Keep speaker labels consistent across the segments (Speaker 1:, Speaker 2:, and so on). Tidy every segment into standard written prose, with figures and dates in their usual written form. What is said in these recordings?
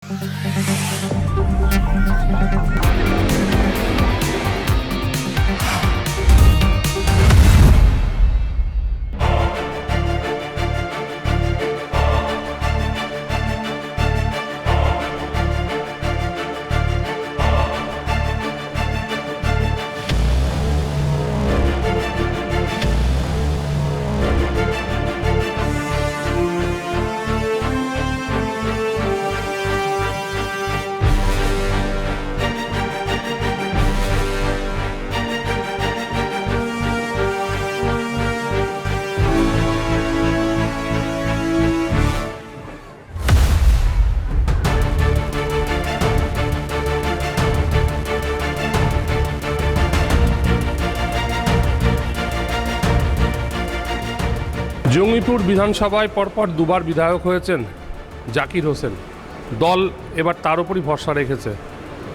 Speaker 1: জঙ্গিপুর বিধানসভায় পরপর দুবার বিধায়ক হয়েছেন জাকির হোসেন। দল এবার তার উপরই ভরসা রেখেছে।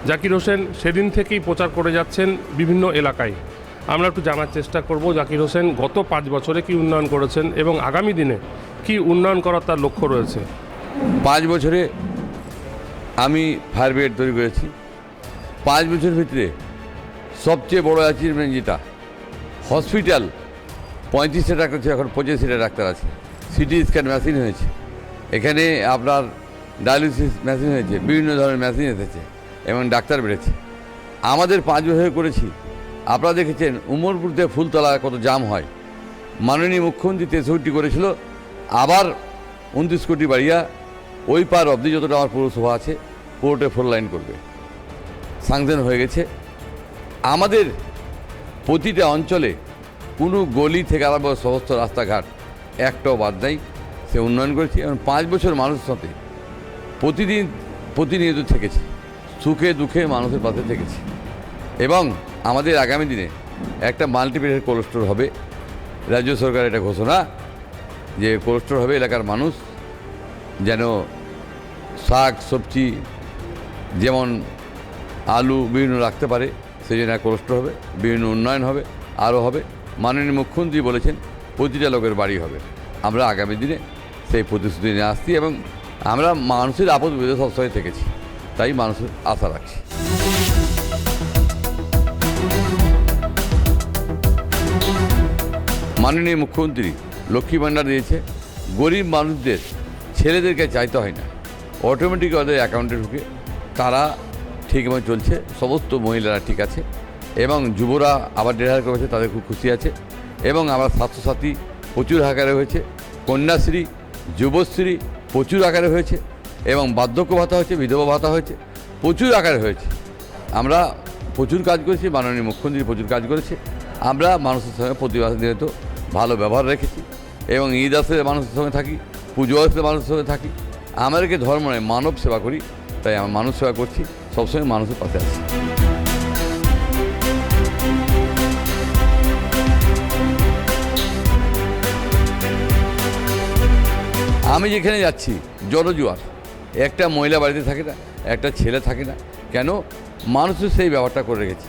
Speaker 1: জাকির হোসেন সেদিন থেকেই প্রচার করে যাচ্ছেন বিভিন্ন এলাকায়। আমরা একটু জানার চেষ্টা করব জাকির হোসেন গত 5 বছরে কি উন্নয়ন করেছেন এবং আগামী দিনে কি উন্নয়ন করার তার লক্ষ্য রয়েছে।
Speaker 2: 5 বছরে আমি ফায়ার ব্রিগেড তৈরি করেছি। 5 বছরের ভিতরে সবচেয়ে বড় অ্যাচিভমেন্ট যেটা, হসপিটাল 35টা ডাক্তার ছিল, এখন 85টা ডাক্তার আছে। সিটি স্ক্যান মেশিন হয়েছে, এখানে আপনার ডায়ালিসিস মেশিন হয়েছে, বিভিন্ন ধরনের মেশিন এসেছে এবং ডাক্তার বেড়েছে। আমাদের 5 বছর করেছি। আপনারা দেখেছেন উমরপুরতে ফুলতলায় কত জাম হয়। মাননীয় মুখ্যমন্ত্রী 63 করেছিল, আবার 29 কোটি বাড়িয়া ওই পার অবধি যতটা আমার পৌরসভা আছে পুরোটা 4 লাইন করবে, স্যাংশন হয়ে গেছে। আমাদের প্রতিটা অঞ্চলে কোনো গলি থেকে আরম্ভ সমস্ত রাস্তাঘাট একটাও বাদ নাই, সে উন্নয়ন করেছি এবং 5 বছর মানুষের সাথে প্রতিনিয়ত থেকেছি, সুখে দুঃখে মানুষের পাশে থেকেছি। এবং আমাদের আগামী দিনে একটা মাল্টিপ্লেক্স কোল্ড স্টোর হবে। রাজ্য সরকার এটা ঘোষণা যে কোল্ড স্টোর হবে, এলাকার মানুষ যেন শাক সবজি যেমন আলু বিভিন্ন রাখতে পারে, সেই জন্য কোল্ড স্টোর হবে, বিভিন্ন উন্নয়ন হবে, আরও হবে। মাননীয় মুখ্যমন্ত্রী বলেছেন প্রতিটা লোকের বাড়ি হবে। আমরা আগামী দিনে সেই প্রতিশ্রুতি নিয়ে আসছি এবং আমরা মানুষের আপদ বিপদে সবসময় থেকেছি, তাই মানুষের আশা রাখছি। মাননীয় মুখ্যমন্ত্রী লক্ষ্মী ভাণ্ডার দিয়েছে, গরিব মানুষদের ছেলেদেরকে চাইতে হয় না, অটোমেটিক ওদের অ্যাকাউন্টে ঢুকে তারা ঠিকমতো চলছে, সমস্ত মহিলারা ঠিক আছে এবং যুবরা আবার 1,500 করেছে, তাদের খুব খুশি আছে। এবং আমার স্বাস্থ্যসাথী প্রচুর আকারে হয়েছে, কন্যাশ্রী যুবশ্রী প্রচুর আকারে হয়েছে এবং বার্ধক্য ভাতা হয়েছে, বিধবা ভাতা হয়েছে, প্রচুর আকারে হয়েছে। আমরা প্রচুর কাজ করেছি, মাননীয় মুখ্যমন্ত্রী প্রচুর কাজ করেছে। আমরা মানুষের সঙ্গে প্রতিবাদ ভালো ব্যবহার রেখেছি এবং ঈদ আসলে মানুষের সঙ্গে থাকি, পুজো আসলে মানুষের সঙ্গে থাকি। আমাদেরকে ধর্ম নয়, মানব সেবা করি, তাই আমরা মানুষ সেবা করছি, সবসময় মানুষের পাশে আছি। আমি যেখানে যাচ্ছি জনজোয়ার, একটা মহিলা বাড়িতে থাকে না, একটা ছেলে থাকে না, কেন? মানুষের সেই ব্যাপারটা করে রেখেছি।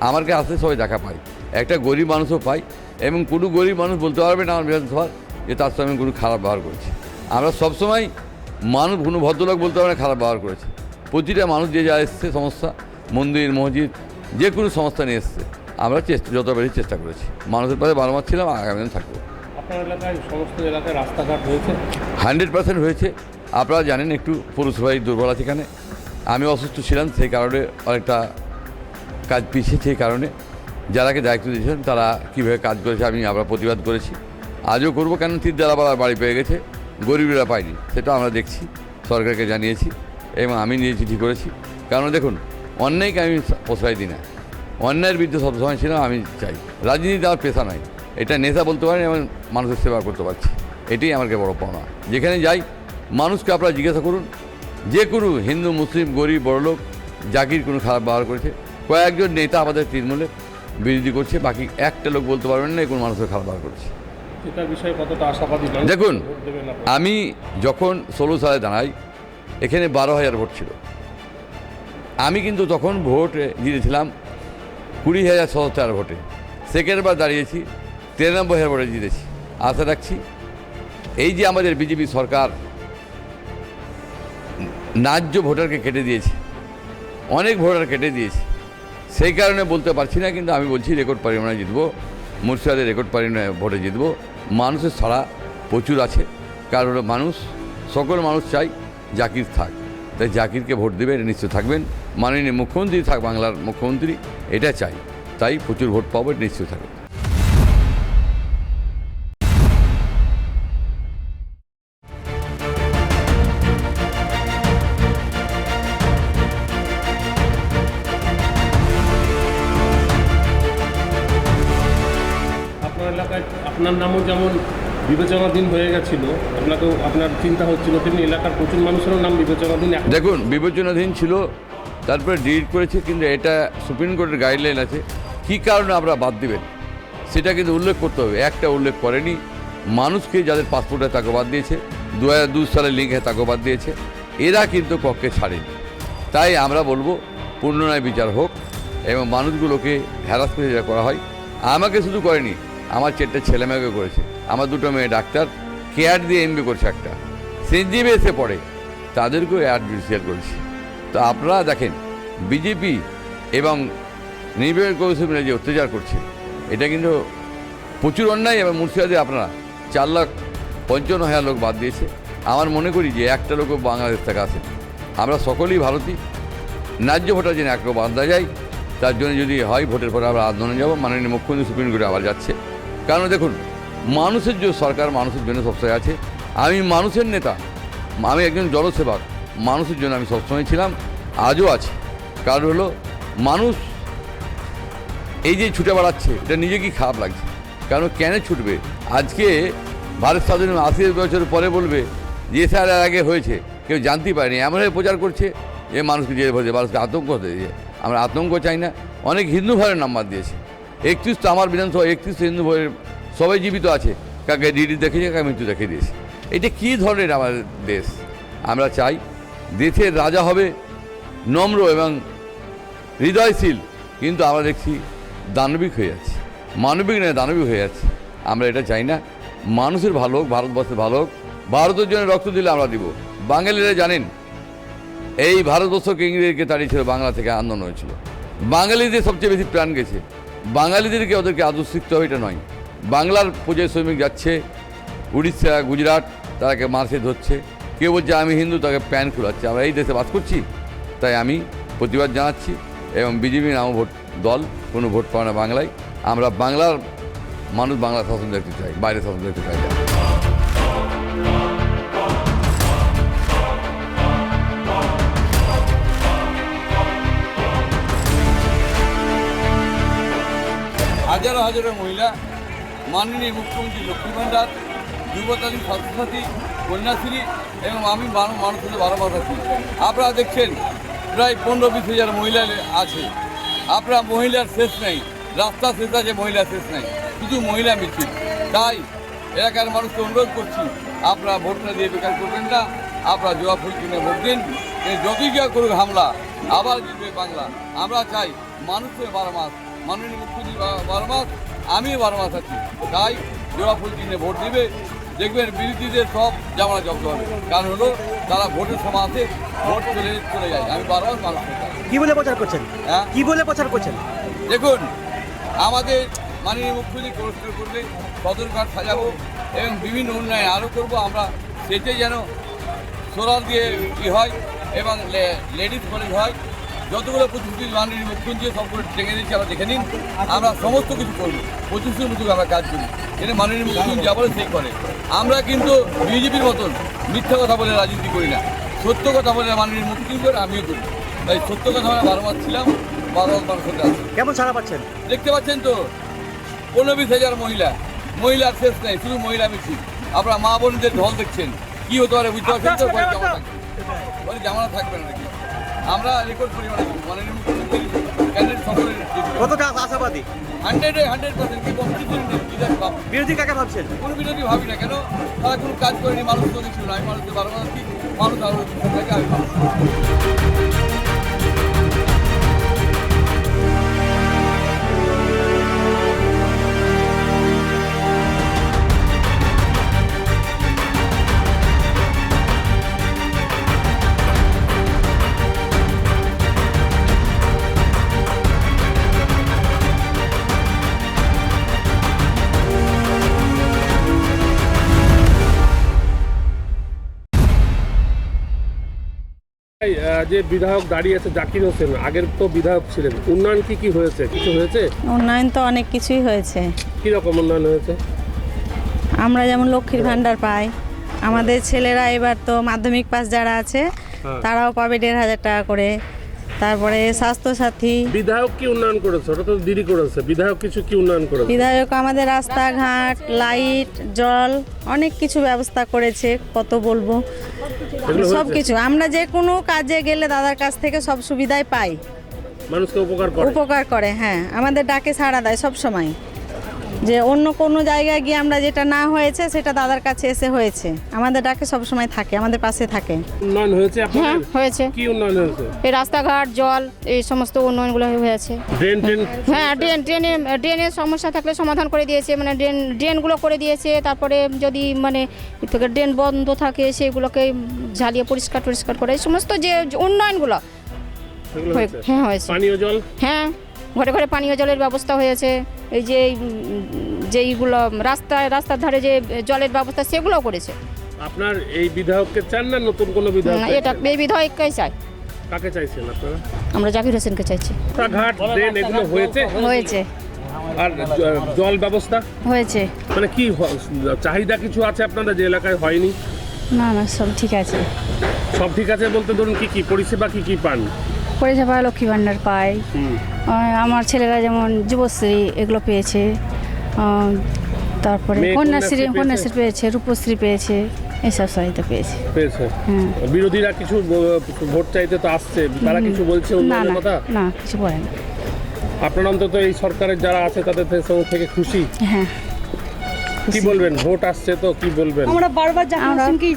Speaker 2: আমার কাছে আসলে সবাই দেখা পাই, একটা গরিব মানুষও পাই এবং কোনো গরিব মানুষ বলতে পারবে না আমার বিধানসভার যে তার সঙ্গে আমি কোনো খারাপ ব্যবহার করেছি। আমরা সবসময় মানুষ কোনো ভদ্রলোক বলতে পারবে না খারাপ ব্যবহার করেছে। প্রতিটা মানুষ যে যা এসছে সমস্যা, মন্দির মসজিদ যে কোনো সমস্যা নিয়ে এসছে, আমরা যত বেশি চেষ্টা করেছি, মানুষের পাশে বারবার ছিলাম, আগামী দিন থাকবো।
Speaker 1: আপনার এলাকায় সমস্ত এলাকায় রাস্তাঘাট হয়েছে?
Speaker 2: 100% হয়েছে। আপনারা জানেন একটু পৌরসভায় দুর্বল আছে, এখানে আমি অসুস্থ ছিলাম, সেই কারণে অনেকটা কাজ পিছিয়ে, সেই কারণে যারাকে দায়িত্ব দিয়েছিলেন তারা কীভাবে কাজ করেছে আমি আবার প্রতিবাদ করেছি, আজও করবো। কেন তীরদালাপাড়ার বাড়ি পেয়ে গেছে, গরিবরা পায়নি, সেটা আমরা দেখছি, সরকারকে জানিয়েছি এবং আমি নিয়ে চিঠি করেছি। কারণ দেখুন, অন্যায়কে আমি প্রশ্রয় দিই না, অন্যায়ের বিরুদ্ধে সবসময় ছিলাম। আমি চাই রাজনীতি আমার পেশা নয়, এটা নেশা বলতে পারেন এবং মানুষের সেবা করতে পারছি, এটাই আমাকে বড় পাওনা। যেখানে যাই মানুষকে আপনারা জিজ্ঞাসা করুন, যে কোনো হিন্দু মুসলিম গরিব বড়লোক জাকির কোনো খারাপ ব্যবহার করেছে? কয়েকজন নেতা আমাদের তৃণমূলে বিরোধী করছে, বাকি একটা লোক বলতে পারবেন না কোনো মানুষের খারাপ ব্যবহার করেছে।
Speaker 1: এটার বিষয়ে কতটা আশাবাদী?
Speaker 2: দেখুন, আমি যখন 16 সালে দাঁড়াই, এখানে 12,000 ভোট ছিল। আমি কিন্তু তখন ভোট জিতেছিলাম 20,604 ভোটে, সেকেন্ডবার দাঁড়িয়েছি 93,000 ভোটে জিতেছি। আশা রাখছি এই যে আমাদের বিজেপি সরকার ন্যায্য ভোটারকে কেটে দিয়েছে, অনেক ভোটার কেটে দিয়েছে। সেই কারণে বলতে পারছি না, কিন্তু আমি বলছি রেকর্ড পরিমাণে জিতবো, মুর্শিদাবাদে রেকর্ড পরিমাণে ভোটে জিতবো। মানুষের ছাড়া প্রচুর আছে, কারণ মানুষ, সকল মানুষ চাই জাকির থাক, তাই জাকিরকে ভোট দেবে, এটা নিশ্চয় থাকবেন। মাননীয় মুখ্যমন্ত্রী থাক, বাংলার মুখ্যমন্ত্রী, এটা চাই, তাই প্রচুর ভোট পাবো, এটা নিশ্চয় থাকবে।
Speaker 1: আপনার এলাকায় আপনার নামও যেমন বিবেচনাধীন হয়ে গেছিল, আপনাকেও আপনার চিন্তা হচ্ছিল, তেমনি এলাকার প্রচুর মানুষেরও নাম বিবেচনাধীন।
Speaker 2: দেখুন, বিবেচনাধীন ছিল, তারপরে ডিলিট করেছে, কিন্তু এটা সুপ্রিম কোর্টের গাইডলাইন আছে, কী কারণে আমরা বাদ দিবেন সেটা কিন্তু উল্লেখ করতে হবে। একটা উল্লেখ করেনি, মানুষকে যাদের পাসপোর্টে তাকে বাদ দিয়েছে, 2002 সালে লিঙ্কে তাকে বাদ দিয়েছে, এরা কিন্তু কক্ষে ছাড়েনি। তাই আমরা বলবো পূর্ণন্যায় বিচার হোক এবং মানুষগুলোকে হ্যারাসমেন্ট যেটা করা হয়, আমাকে শুধু করেনি, আমার 4টে ছেলেমেয়েকে করেছে, আমার 2টো মেয়ে ডাক্তার, কেয়ার দিয়ে এমবি করছে, একটা সেনজিবি এসে পড়ে, তাদেরকেও অ্যাড জুডিশিয়াল করেছে। তো আপনারা দেখেন বিজেপি এবং নির্বাচন কমিশন যে অত্যাচার করছে, এটা কিন্তু প্রচুর অন্যায়। এবং মুর্শিদাবাদে আপনারা 4,55,000 লোক বাদ দিয়েছে। আমার মনে করি যে একটা লোকও বাংলাদেশ থেকে আসে, আমরা সকলেই ভারতীয়, ন্যায্য ভোটার যেন একটা বাদ দেওয়া যায়, তার জন্য যদি হয় ভোটের পরে আমরা আন্দোলনে যাব। মাননীয় মুখ্যমন্ত্রী সুপ্রিম কোর্টে আবার যাচ্ছে, কারণ দেখুন মানুষের যে সরকার মানুষের জন্য সবসময় আছে। আমি মানুষের নেতা, আমি একজন জনসেবক, মানুষের জন্য আমি সবসময় ছিলাম, আজও আছি। কারণ হলো মানুষ এই যে ছুটে বেড়াচ্ছে, এটা নিজেকেই খারাপ লাগছে। কারণ কেন ছুটবে? আজকে ভারত স্বাধীন 80 বছর পরে বলবে যে স্যার এর আগে হয়েছে, কেউ জানতেই পারেনি, এমনভাবে প্রচার করছে যে মানুষকে জেলে ভরেছে, মানুষকে আতঙ্ক দিয়েছে। আমরা আতঙ্ক চাই না। অনেক হিন্দু ভাইয়ের নাম্বার দিয়েছে, 31 তো আমার বিধানসভা 31 হিন্দু ভাইয়ের সবাই জীবিত আছে, কাকে ডিডি দেখেছে, কাকে মৃত্যু দেখে দিয়েছে। এটা কী ধরনের আমাদের দেশ? আমরা চাই দেশের রাজা হবে নম্র এবং হৃদয়শীল, কিন্তু আমরা দেখছি দানবিক হয়ে যাচ্ছে, মানবিক নয় দানবিক হয়ে যাচ্ছে। আমরা এটা চাই না। মানুষের ভালো হোক, ভারতবর্ষের ভালো হোক, ভারতের জন্য রক্ত দিলে আমরা দিব। বাঙালিরা জানেন এই ভারতবর্ষকে ইংরেজকে তাড়িয়েছিল, বাংলা থেকে আন্দোলন হয়েছিল, বাঙালিদের সবচেয়ে বেশি প্রাণ গেছে। বাঙালিদেরকে ওদেরকে আদর্শ শিখতে হবে, এটা নয়। বাংলার পর্যায়ে শ্রমিক যাচ্ছে উড়িষ্যা, গুজরাট, তারাকে মার্চে ধরছে, কেউ বলছে আমি হিন্দু, তাকে প্যান খোলাচ্ছে। আমরা এই দেশে বাস করছি, তাই আমি প্রতিবাদ জানাচ্ছি। এবং বিজেপি নাম ভোট দল, কোনো ভোট পায় না বাংলায়। আমরা বাংলার মানুষ বাংলা শাসন দেখতে চাই, বাইরে শাসন দেখতে চাই না। হাজারো হাজারো মহিলা মাননীয় মুখ্যমন্ত্রী লক্ষ্মী ভাণ্ডার, যুবতালী, স্বাস্থ্যসাথী, কন্যাশ্রী এবং আমি মানুষের 12 মাস আছি। আপনারা দেখছেন প্রায় 15-20 হাজার মহিলা আছে। আপনারা মহিলার শেষ নেই, রাস্তা শেষ আছে, মহিলার শেষ নেই, শুধু মহিলা মিছিল। তাই এলাকার মানুষকে অনুরোধ করছি, আপনারা ভোটটা দিয়ে বেকার করবেন না, আপনারা জবা ফুল কিনে ভোট দিন। যতই কেউ করুক হামলা, আবার জিতবে বাংলা। আমরা চাই মানুষের 12 মাস, মাননীয় মুখ্যমন্ত্রী 12 মাস, আমিও 12 মাস আছি। তাই জবা ফুল কিনে ভোট দিবে, দেখবেন বিরোধীদের সব জামানা জব্দ হবে। কারণ হলো তারা ভোটের সময় আছে, ভোট চলে যায়। আমি 12 মাস মানুষ
Speaker 3: কি বলে প্রচার করছেন?
Speaker 2: হ্যাঁ,
Speaker 3: কি বলে প্রচার করছেন?
Speaker 2: দেখুন, আমাদের মাননীয় মুখ্যমন্ত্রী পুরস্কার করলে সদর ঘাট সাজাবো এবং বিভিন্ন উন্নয়ন আরও করবো। আমরা সেটা যেন সোলার দিয়ে কী হয় এবং লেডিস কলেজ হয়, যতগুলো প্রতিশ্রুতি মাননীয় মুখ্যমন্ত্রী সবগুলো টেঙে দিচ্ছি, আমরা দেখে নিন। আমরা সমস্ত কিছু করবো, প্রতিশ্রুতির মতো আমরা কাজ করি, এটা মাননীয় মুখ্যমন্ত্রী যা বলে সেই করে। আমরা কিন্তু বিজেপির মতন মিথ্যা কথা বলে রাজনীতি করি না, সত্য কথা বলে মাননীয় মুখ্যমন্ত্রী করে, আমিও করি। তাই সত্য কথা আমরা 12 মাস ছিলাম, 12 মাস মানুষের আছে।
Speaker 3: কেমন সাড়া পাচ্ছেন?
Speaker 2: দেখতে পাচ্ছেন তো 15-20 হাজার মহিলার শেষ নেই, শুধু মহিলা মিছিল। আপনারা মা বোনদের ঢল দেখছেন, কি হতে পারে বুঝতে পারছেন তো? জামানা থাকবে না নাকি? আমরা রেকর্ড পরিমাণে মাননীয় মুখ্যমন্ত্রী ক্যান্ডিডেট সকলের
Speaker 3: কতটা আশাবাদী?
Speaker 2: 100% কি কম্পিটিশন নেই।
Speaker 3: বিরোধী কাকে ভাবছেন?
Speaker 2: কোনো বিরোধী ভাবি না, কেন তারা কোনো কাজ করেনি, মানুষ তো কিছু না। আমি মানুষকে 12 মাস কি মানুষ আরও থাকে, আমি মানুষ।
Speaker 1: যে বিধায়ক দাঁড়িয়ে আছে জাকির হোসেন, আগের তো বিধায়ক ছিলেন, উন্নয়ন কি হয়েছে? কিছু হয়েছে?
Speaker 4: উন্নয়ন তো অনেক কিছুই হয়েছে।
Speaker 1: কি রকম উন্নয়ন হয়েছে?
Speaker 4: আমরা যেমন লক্ষ্মীর ভাণ্ডার পাই, আমাদের ছেলেরা এবার তো মাধ্যমিক পাস যারা আছে তারাও পাবে 1,500 টাকা করে। তারপরে স্বাস্থ্যসাথী।
Speaker 1: বিধায়ক কি উন্নয়ন করেছে? ওটা তো দিদি করেছে। বিধায়ক কিছু কি উন্নয়ন করেছে?
Speaker 4: বিধায়ক আমাদের রাস্তাঘাট, লাইট, জল অনেক কিছু ব্যবস্থা করেছে, কত বলবো।
Speaker 1: এগুলো
Speaker 4: সব
Speaker 1: হয়েছে?
Speaker 4: কিছু আমরা যে কোনো কাজে গেলে দাদার কাছ থেকে সব সুবিধাই পাই।
Speaker 1: মানুষকে উপকার করে।
Speaker 4: উপকার করে, হ্যাঁ, আমাদের ডাকে সাড়া দেয় সব সময়। যে অন্য কোনো জায়গায় গিয়ে আমরা যেটা না হয়েছে সেটা দাদার কাছে এসে হয়েছে, আমাদের ডাকে সব সময় থাকে, আমাদের পাশে থাকে।
Speaker 1: উন্নয়ন হয়েছে আপনাদের?
Speaker 5: হ্যাঁ হয়েছে।
Speaker 1: কি উন্নয়ন হয়েছে?
Speaker 5: এই রাস্তাঘাট, জল, এই সমস্ত উন্নয়নগুলো হয়েছে।
Speaker 1: ড্রেন
Speaker 5: হ্যাঁ, ড্রেনের সমস্যা থাকলে সমাধান করে দিয়েছে, মানে ড্রেনগুলো করে দিয়েছে। তারপরে যদি মানে থেকে ড্রেন বন্ধ থাকে সেগুলোকে ঝালিয়ে পরিষ্কার করে এই সমস্ত যে উন্নয়নগুলো
Speaker 1: এগুলো হয়েছে?
Speaker 5: হ্যাঁ হয়েছে।
Speaker 1: পানীয় জল?
Speaker 5: হ্যাঁ, ঘরে ঘরে পানীয় জলের ব্যবস্থা হয়েছে। এই যে যেইগুলো রাস্তার ধারে যে জলের ব্যবস্থা সেগুলোও করেছে।
Speaker 1: আপনার এই বিধায়ককে চান না নতুন কোনো বিধায়ক?
Speaker 5: এটা এই বিধায়ককেই চাই।
Speaker 1: কাকে চাইছেন আপনারা?
Speaker 5: আমরা জাকির হোসেনকে চাইছি।
Speaker 1: রাস্তাঘাট, ড্রেন এগুলো হয়েছে?
Speaker 5: হয়েছে
Speaker 1: আর জল ব্যবস্থা
Speaker 5: হয়েছে।
Speaker 1: মানে কি চাহিদা কিছু আছে আপনাদের যে এলাকায় হয়নি?
Speaker 5: না সব ঠিক আছে।
Speaker 1: সব ঠিক আছে বলতে ধরুন কি পরিষেবা কি পান?
Speaker 5: পরিষেবা লক্ষ্মী ভাণ্ডার পাই। আমার ছেলেরা যেমন যুবশ্রী এগুলো পেয়েছে। তারপরে কন্যাশ্রী পেয়েছে, রূপশ্রী পেয়েছে, এসব সহায়তা পেয়েছে।
Speaker 1: বিরোধীরা কিছু ভোট চাইতে তো আসছে, তারা কিছু বলছে উন্নয়নের কথা?
Speaker 5: না, কিছু বলে না।
Speaker 1: আপনার অন্তত এই সরকারের যারা আছে তাদের থেকে খুশি?
Speaker 5: হ্যাঁ।
Speaker 1: কি বলবেন? ভোট আসছে তো কি বলবেন?
Speaker 6: আমরা বারবার জাকির হোসেনকেই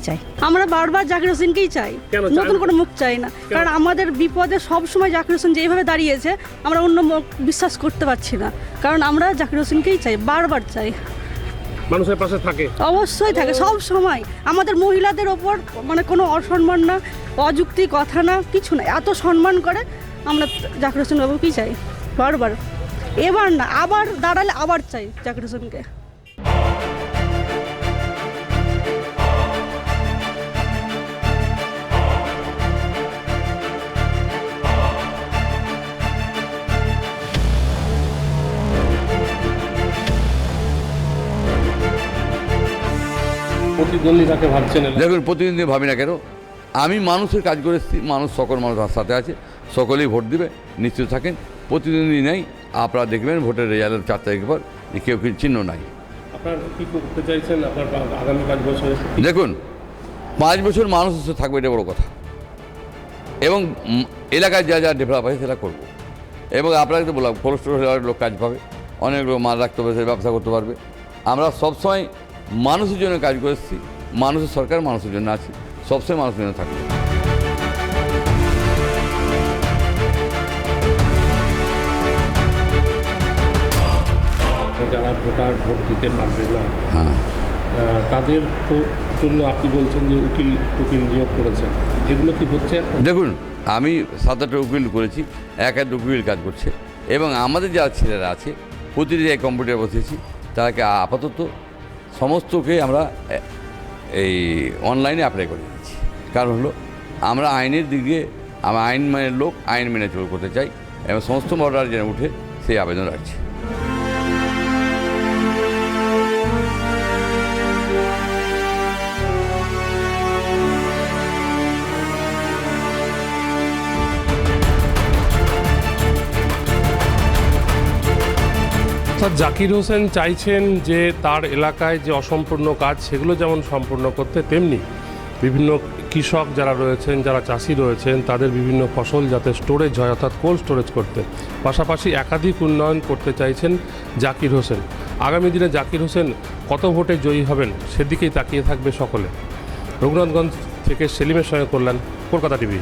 Speaker 6: চাই। আমরা বারবার জাকির হোসেনকেই চাই, নতুন কোনো মুখ চাই না। কারণ আমাদের বিপদে সব সময় জাকির হোসেন যেভাবে দাঁড়িয়েছে আমরা অন্য মুখ বিশ্বাস করতে পারছি না। কারণ আমরা জাকির হোসেনকেই চাই, বারবার চাই।
Speaker 1: মানুষের পাশে থাকে?
Speaker 6: অবশ্যই থাকে, সব সময়। আমাদের মহিলাদের ওপর মানে কোনো অসম্মান না, অযুক্তি কথা না, কিছু না, এত সম্মান করে। আমরা জাকির হোসেন বাবুকেই চাই বারবার। এবার না, আবার দাঁড়ালে আবার চাই জাকির হোসেনকে।
Speaker 1: প্রতিদ্বন্দ্বিতাকে ভাবছেন?
Speaker 2: দেখুন, প্রতিদ্বন্দ্বী ভাবি না কেন, আমি মানুষের কাজ করে এসেছি, সকল মানুষ তার সাথে আছে, সকলেই ভোট দিবে, নিশ্চিত থাকেন। প্রতিদ্বন্দ্বী নেই, আপনারা দেখবেন ভোটের রেজাল্টের 4 তারিখের পর কেউ চিহ্ন নাই।
Speaker 1: আপনার কি করতে চাইছেন আপনার আগামী 5 বছরে?
Speaker 2: দেখুন, 5 বছর মানুষ থাকবে, এটা বড় কথা। এবং এলাকায় যা ডেভেলপ আছে সেটা করবো। এবং আপনাকে তো বললাম, কোল্ড স্টোর লোক কাজ পাবে, অনেক লোক মাল রাখতে পারবে, সে ব্যবসা করতে পারবে। আমরা সবসময় মানুষের জন্য কাজ করে এসেছি, মানুষের সরকার মানুষের জন্য আছি, সবসময় মানুষের জন্য থাকবে।
Speaker 1: যারা ভোট দিতে পারবে না,
Speaker 2: হ্যাঁ,
Speaker 1: তাদের জন্য আপনি বলছেন যে উকিল নিয়োগ করেছেন, এগুলো কি হচ্ছে?
Speaker 2: দেখুন, আমি 7-8টা উকিল করেছি, 1 উকিল কাজ করছে। এবং আমাদের যারা ছেলেরা আছে প্রতিটি যে কম্পিউটার বসিয়েছি, তাদেরকে আপাতত সমস্তকে আমরা এই অনলাইনে অ্যাপ্লাই করে দিচ্ছি। কারণ হলো আমরা আইনের দিক দিয়ে, আমরা আইন মানের লোক, আইন মেনে চল করতে চাই, এবং সমস্ত অর্ডার যেন উঠে সেই আবেদন রাখছি।
Speaker 1: জাকির হোসেন চাইছেন যে তার এলাকায় যে অসম্পূর্ণ কাজ সেগুলো যেমন সম্পূর্ণ করতে, তেমনি বিভিন্ন কৃষক যারা রয়েছেন, যারা চাষি রয়েছেন, তাদের বিভিন্ন ফসল যাতে স্টোরেজ হয়, অর্থাৎ কোল্ড স্টোরেজ করতে। পাশাপাশি একাধিক উন্নয়ন করতে চাইছেন জাকির হোসেন। আগামী দিনে জাকির হোসেন কত ভোটে জয়ী হবেন সেদিকেই তাকিয়ে থাকবে সকলে। রঘুনাথগঞ্জ থেকে সেলিমের সঙ্গে করলেন, কলকাতা টিভি।